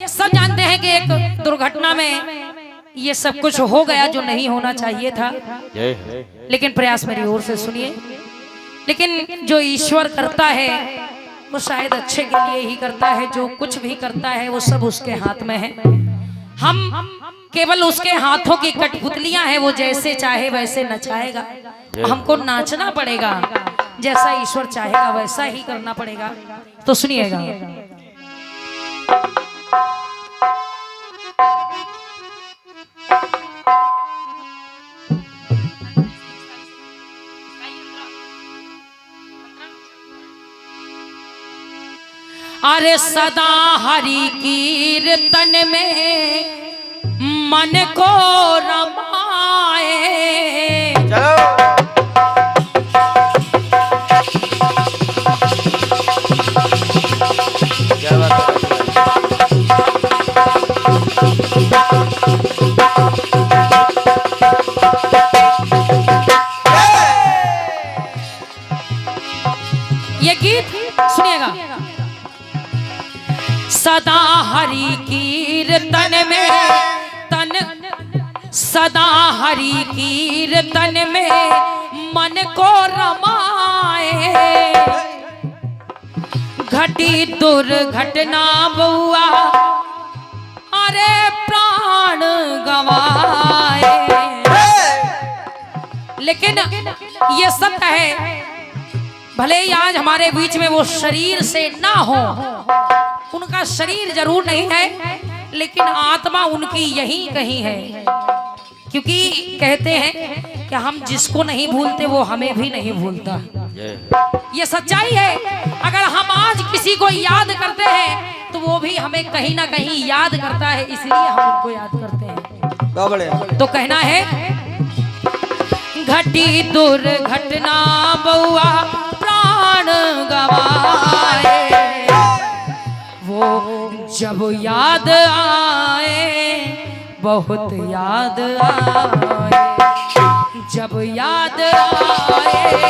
ये सब जानते हैं कि एक दुर्घटना में ये सब कुछ हो गया जो नहीं होना चाहिए था, लेकिन प्रयास मेरी ओर से सुनिए। लेकिन जो ईश्वर करता है वो शायद अच्छे के लिए ही करता है। जो कुछ भी करता है वो सब उसके हाथ में है। हम केवल उसके हाथों की कठपुतलियां हैं। वो जैसे चाहे वैसे नचाएगा, हमको नाचना पड़ेगा। जैसा ईश्वर चाहेगा वैसा ही करना पड़ेगा। तो सुनिएगा। अरे सदा हरि कीर्तन में मन को रमाए, ये गीत सुनिएगा। सदा हरि कीर्तन में सदा हरि कीर्तन में मन को रमाए। घटी दुर्घटना बउआ अरे प्राण गवाए। लेकिन ये सत्य है, भले ही आज हमारे बीच में वो शरीर से ना हो, उनका शरीर जरूर नहीं है, लेकिन आत्मा उनकी यहीं कहीं है। क्योंकि कहते हैं कि हम जिसको नहीं भूलते वो हमें भी नहीं भूलता। ये सच्चाई है। अगर हम आज किसी को याद करते हैं तो वो भी हमें कहीं ना कहीं याद करता है, इसलिए हम उनको याद करते हैं। तो कहना है, घटी दुर्घटना बउआ प्राण गवाए। वो जब याद आए बहुत याद आए, जब याद आए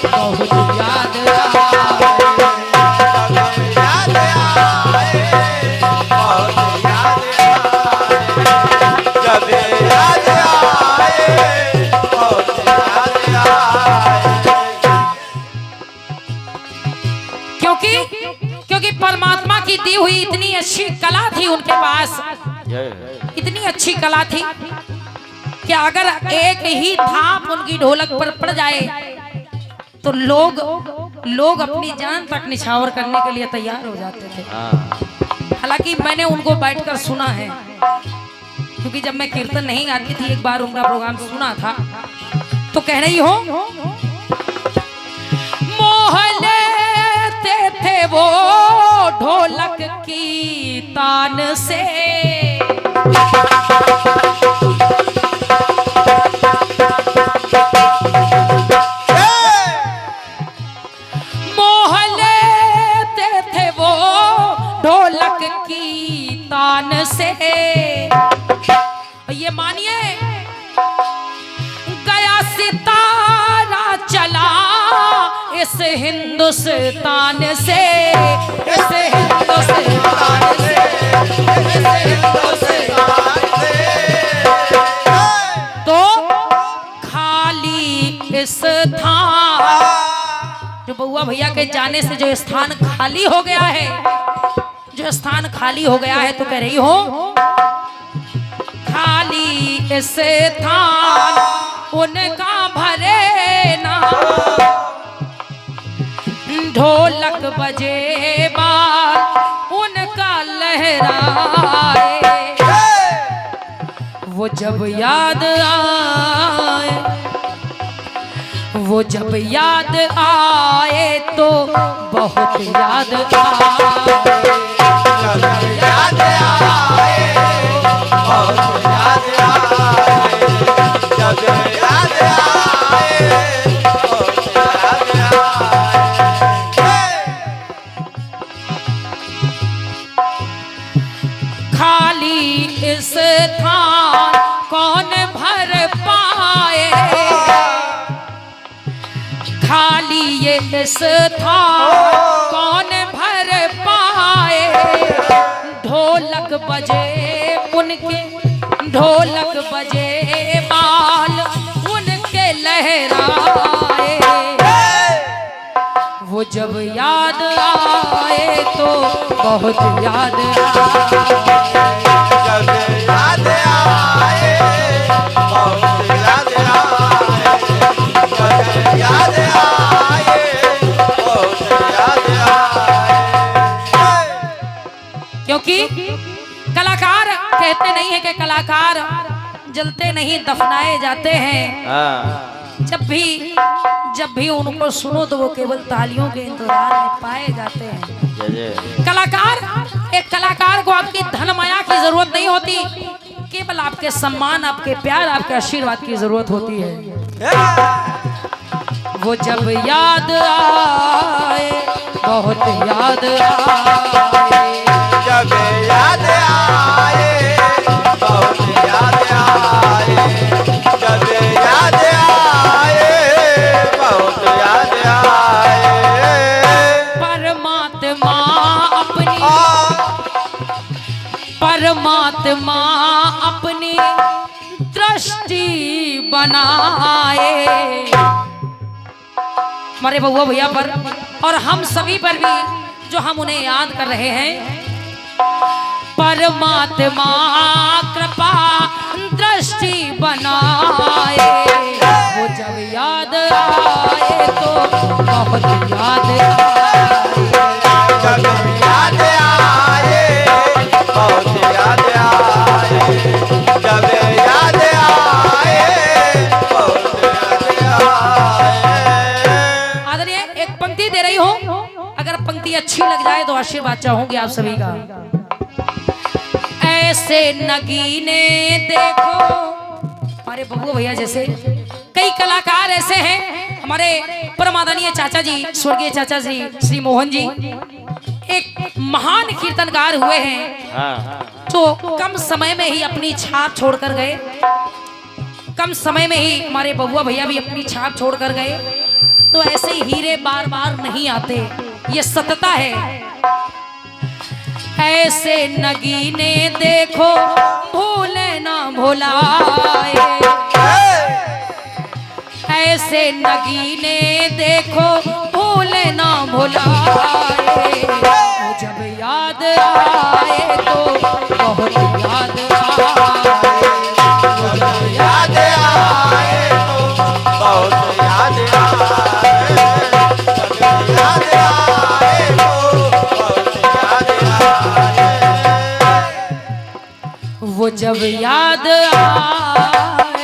बहुत याद क्योंकि परमात्मा की दी हुई इतनी अच्छी कला थी उनके पास, इतनी अच्छी कला थी कि अगर एक ही थाप उनकी ढोलक पर पड़ जाए तो लोग अपनी जान तक निछावर करने के लिए तैयार हो जाते थे। हालांकि मैंने उनको बैठकर सुना है, क्योंकि जब मैं कीर्तन नहीं गाती थी, एक बार उनका प्रोग्राम सुना था, तो कह रही हो मोहले थे वो ढोलक की तान से, मोहले थे वो ढोलक की तान से। ये मानिए, गया सितारा चला इस हिंदुस्तान से, इस हिंदुस्तान से, इस हिंदुस्तान से। तो खाली स्थान, जो बउआ भैया के जाने से जो स्थान खाली हो गया है, जो स्थान खाली हो गया है, तो कह रही हो खाली स्थान उनका भरे ना, ढोलक बजे बार उनका लहराए। वो जब याद आए, वो जब याद आए तो बहुत याद आए, जब याद आए बहुत याद आए, जब याद आए बहुत याद आए। खाली स्थान कौन भर पाए, खाली ये स्थान कौन भर पाए। ढोल ढोलक बजे उनके, ढोलक बजे बाल उनके लहराए। वो जब याद आए तो बहुत याद आए, जब याद आए बहुत याद आए, जब याद आए बहुत याद आए। क्योंकि कलाकार कहते नहीं है कि कलाकार जलते नहीं दफनाए जाते हैं। जब भी उनको सुनो तो वो केवल तालियों के इंतजार में पाए जाते हैं। एक कलाकार को आपकी धन माया की जरूरत नहीं होती, केवल आपके सम्मान, आपके प्यार, आपके आशीर्वाद की जरूरत होती है। वो जब याद आए बहुत याद आए, जब याद आए बहुत याद आए, जब याद आए बहुत याद आए। परमात्मा अपनी दृष्टि बनाए हमारे बउआ भैया पर और हम सभी पर भी जो हम उन्हें याद कर रहे हैं। परमात्मा कृपा दृष्टि बनाए, वो जब याद आए तो बहुत याद आए, जब याद आए बहुत याद आए, जब याद आए बहुत याद आए। आदरणीय एक पंक्ति दे रही हूँ, अगर पंक्ति अच्छी लग जाए तो आशीर्वाद चाहूंगी आप सभी का। ऐसे नगीने देखो, हमारे बबुआ भैया जैसे कई कलाकार ऐसे हैं। हमारे परम आदरणीय चाचा जी, स्वर्गीय चाचा जी श्री मोहन जी एक महान कीर्तनकार हुए हैं, तो कम समय में ही अपनी छाप छोड़कर गए। कम समय में ही हमारे बबुआ भैया भी अपनी छाप छोड़कर गए। तो ऐसे हीरे बार बार नहीं आते, ये सतता है। ऐसे नगीने देखो भूले ना भुलाए, ऐसे नगीने देखो भूले ना भुलाए, जब याद आए तो बहुत याद आए, जब याद आए तो बहुत याद आए, जब याद आए तो बहुत याद आए। वो जब याद आए